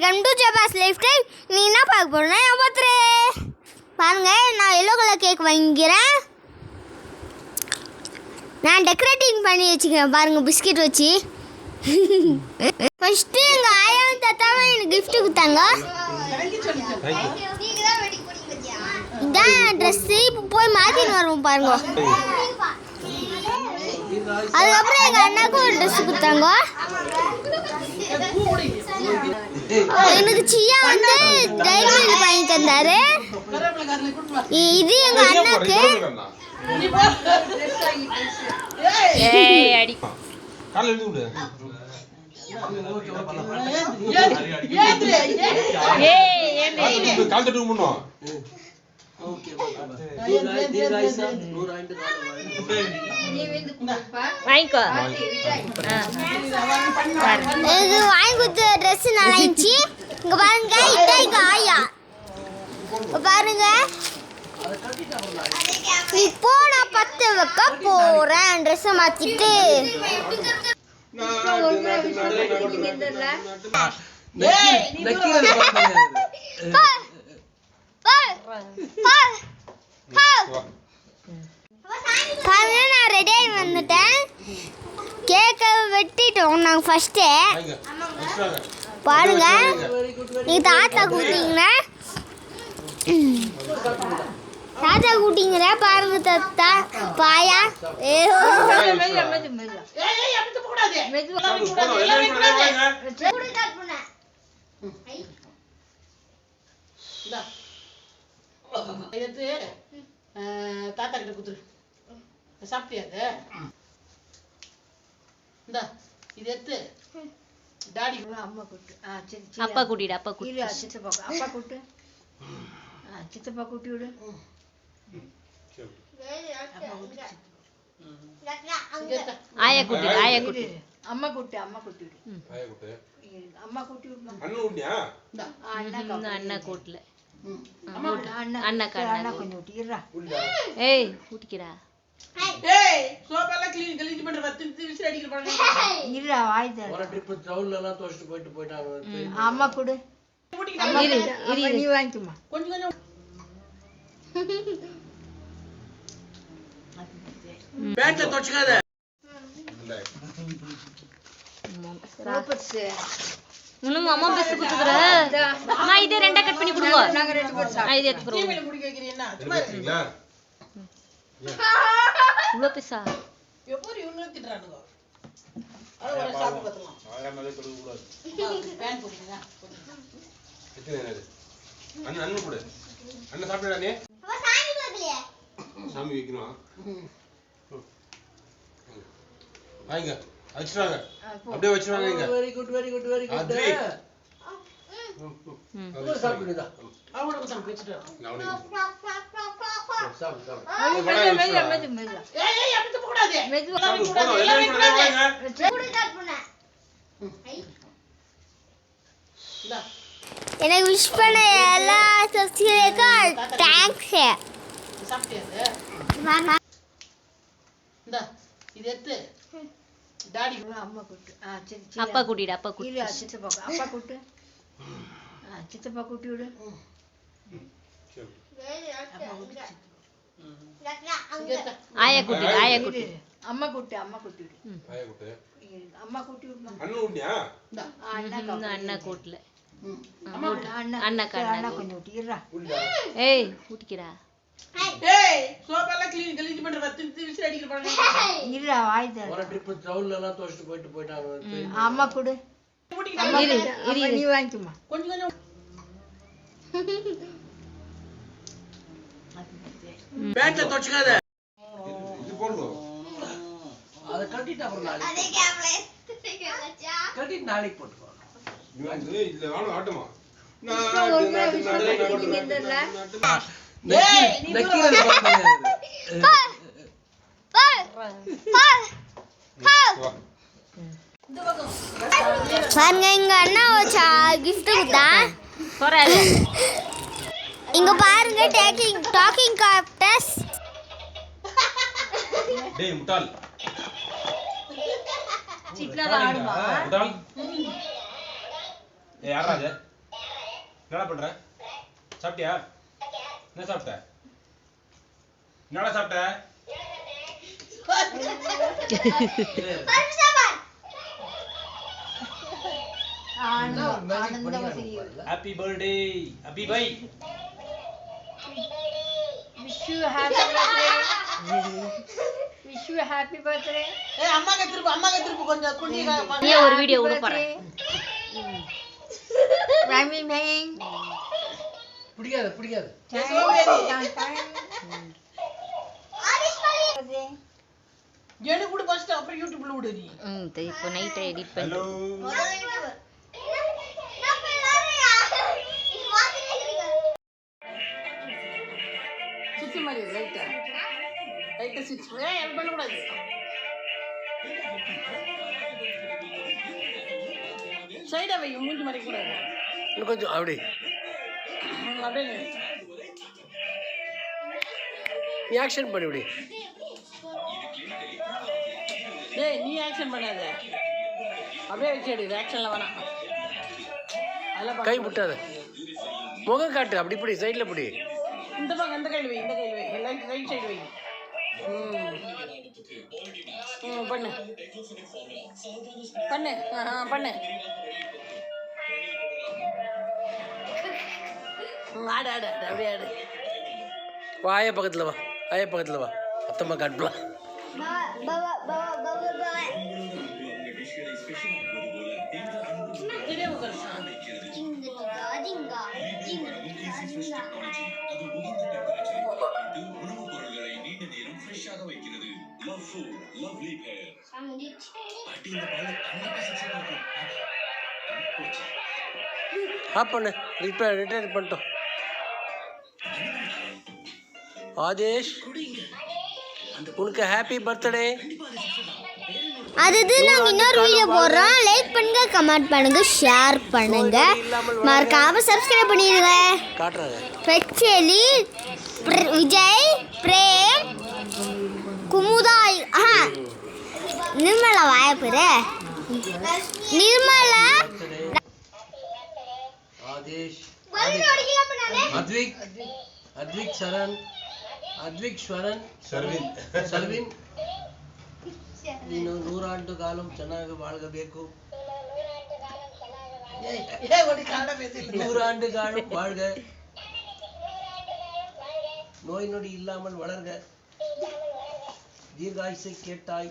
Welcome to Jabas lifestyle. நீ என்ன பார்க்க போறேன்னா பர்த்டே பாருங்க. நான் எல்லோ கலர் கேக் வாங்கிக்கிறேன். நான் டெக்கரேட்டிங் பண்ணி வச்சுக்கிறேன் பாருங்க, பிஸ்கெட் வச்சு. ஃபர்ஸ்ட் எங்க ஆயாவும் தாத்தாவும் எனக்கு கிஃப்ட் கொடுத்தாங்க. இதான் ட்ரெஸ். இப்போ போய் மாத்தின்னு வருவோம் பாருங்க. அதுக்கப்புறம் எங்க அண்ணாக்கும் ஒரு ட்ரெஸ் கொடுத்தாங்க. எனக்கு சியா வந்து டைரி வாங்கி தந்தாரு. இது எங்க அண்ணாக்கு. வாங்கி கொடுத்த ட்ரெஸ் நல்லா இருந்துச்சு. இங்க பாருங்க, இதான் எங்க ஆயா. பாருங்க, இப்போ நான் 10 வைக்க போறேன். ட்ரெஸ் மாத்திட்டு பாருங்க, நான் ரெடி ஆகி வந்துட்டேன். கேக்கை வெட்டிட்டோம் நாங்கள் ஃபர்ஸ்ட்டு. பாருங்க, நீ தாத்தா கூட்டிங்கன்னா பாருங்க தாத்தா பாயா. தாத்தா கிட்ட குத்துரு. சாப்பிட்டியா? இது எடுத்து டாடி அம்மா கூட்டு. அப்பா கூட்டிடு. அப்பா கூட்டி சித்தப்பா. அப்பா கூட்டு. சித்தப்பா கூட்டி விடு. ஆயா கூட்டிடு. ஆயா கூட்டி. அம்மா கூட்டு. அம்மா கூட்டி விடு. அம்மா கூட்டி விடு. அண்ணா கூட்டல. அண்ணா கொஞ்சம் ஊட்டிடுறா. ஏய் ஊட்டிக்கிறா. ஏய் சோபால க்ளீன் பண்ற 10 நிமிஷம் அடிக்கிற பாருங்க. இல்ல வாய் தர. ஒரு ட்ரிப் டவுன்ல எல்லாம் தோஷ்டு போயிட்டாங்க. அம்மா கொடு. இரு நீ வாங்கிக்கமா. கொஞ்சம் கொஞ்சம் பேட்ல தோச்சுக்காத. ரோபட்ஸ் உனக்கு அம்மா பஸ் குத்துற. அம்மா இதே ரெண்டா கட் பண்ணி கொடுங்க. நாங்க ரெண்டு பேர் சாப்பிடுறோம். இது எடுத்து போறோம். டீல முடிக்க வைக்கிறீனா? சும்மா இருக்கீங்களா? இவ்ளோ பெருசா எப்போ இவங்க திட்றானுங்க. அது ஒரு சாப்பிட்டு பார்த்தலாம். ஆயாமலே தொடுக கூடாது. பேன் போடுங்க. எத்தனை நேரம்? அண்ணன் கொடு. அண்ணன் சாப்பிடுடா நீ. அப்ப சாமி வைக்கலையே. சாமி வைக்கணும். வாங்க. வச்சிராங்க. அப்படியே வச்சிராங்க இங்க. Very good very good very good. சாப்பிடுடா. அவனோட சாப்பிட்டு வச்சிட்டு. அவனே. சாப்பிடு சாப்பிடு. ஏய் அப்படி போடாதே. மெதுவா போடாதே. எல்லாரும் கூட கட் பண்ணு. இந்தா. எனக்கு விஷ் பண்ண எல்லா சப்ஸ்கிரைபருக்கு தேங்க்ஸ். சாப்பிட்டியா? இந்தா இது எடுத்து டாடி அம்மா கூட்டு. அப்பா கூட்டிடு. அப்பா கூட்டி. சித்தப்பா. அப்பா கூட்டு. சித்தப்பா கூட்டி விடு. ஆயா கூட்டி. ஆயா கூட்டி. அம்மா கூட்டு. அம்மா கூட்டி விடு. ஆயா கூட்டு. அம்மா கூட்டி விடு. அண்ணா ஊட்டியா? அண்ணா கூட்டல. அண்ணா கொஞ்சம் ஊட்டிடுறா. ஏய் ஊட்டிக்கிறா. ஏய் சோபால க்ளீன் பண்ற 10 நிமிஷம் அடிக்கிற பாருங்க. இல்ல வாய் தர. ஒரு ட்ரிப் டவுன்ல எல்லாம் தோஷ்டு போயிட்டாங்க. அம்மா கொடு. இரு நீ வாங்கிக்கமா. கொஞ்சம் கொஞ்சம் பேட்ல தோச்சுக்காத. இது போடுங்க. அத கட்டிட்டு அப்புறம் நாளைக்கு. அதே கேப்ல கட்டிட்டு நாளைக்கு போட்டுக்கோ. நீ வந்து இல்ல வாங்க ஆட்டமா. நான் ஒரு விஷ்ணுல ஏய் நக்கிர பாருங்க, எங்க அண்ணா வச்சா கிஃப்ட் கொடுத்தா. இங்க பாருங்க, டாக்கிங் காப்டர்ஸ். டேய் முட்டாள். சிட்லா ஆடுமா? முட்டாள். யாரா அது? என்னடா பண்ற? சாப்பிட்டியா? என்ன சாப்பிட்ட? என்னடா சாப்பிட்ட? Happy birthday Abhi bye. Wish you happy birthday. Wish you happy birthday. ஏய் அம்மாக்கு திருப்பு கொஞ்சம் குண்டி நீ ஒரு வீடியோ கூட பாரு. பிடிக்காது எனக்கு கூட ஃபர்ஸ்ட் அப்புறம் யூடியூப்ல விடு நீ. இப்போ நைட் எடிட் பண்ணு. ஹலோ. சுத்தி மாதிரி ரைட்டா சுத்தி ஏய் பண்ண கூடாது. சைடா வை மூஞ்சி மறைக்க கூடாது. இன்னும் கொஞ்சம் அப்படி அப்படியே நீ ஆக்ஷன் பண்ணி விடு. டேய் நீ ஆக்ஷன் பண்ணாத, அப்படியே வச்சிடு. ஆக்ஷன்ல வேணாம். அதெல்லாம் கை விட்டாத, முகம் காட்டு. அப்படி இப்படி சைடில் பிடி. இந்த பக்கம் இந்த கையில் வை, இந்த கையில் வை, ரைட் சைடு வை. பண்ணு பண்ணு பண்ணு. ஆடு ஆடு ஆடு அப்படியே ஆடு. வா ஆயா பக்கத்தில் வா, ஆயா பக்கத்தில் வா. அத்தம்மா காட்டலாம். ஆப் பண்ணு. ரிட்டர்ன் பண்ணிட்டோம். ஆதேஷ் உனக்கு ஹாப்பி பர்த்டே. அடுத்து நாங்கள் இன்னொரு வீடியோ போடுறோம். லைக் பண்ணுங்க, கமெண்ட் பண்ணுங்க, ஷேர் பண்ணுங்க, மறக்காம சப்ஸ்கிரைப் பண்ணிடுங்க. காட்டுறாங்க பெச்சேலி விஜய் பிரேம் குமுதாய் நிர்மலா வாயப்புரு நிர்மலா ஆதேஷ் அத்விக் சரண் அத்விக் ஸ்வரன் ಸರ್ವಿನ್ ನೀನು 100 ಆಂಡು ಕಾಲಂ ಚೆನ್ನಾಗಿ ಬಾಳ್ಗಬೇಕು. 100 ஆண்டு காலம் வாழ்க. நோய் நொடி இல்லாமல் வளர்க. தீர்காயுசை கேட்டாய்.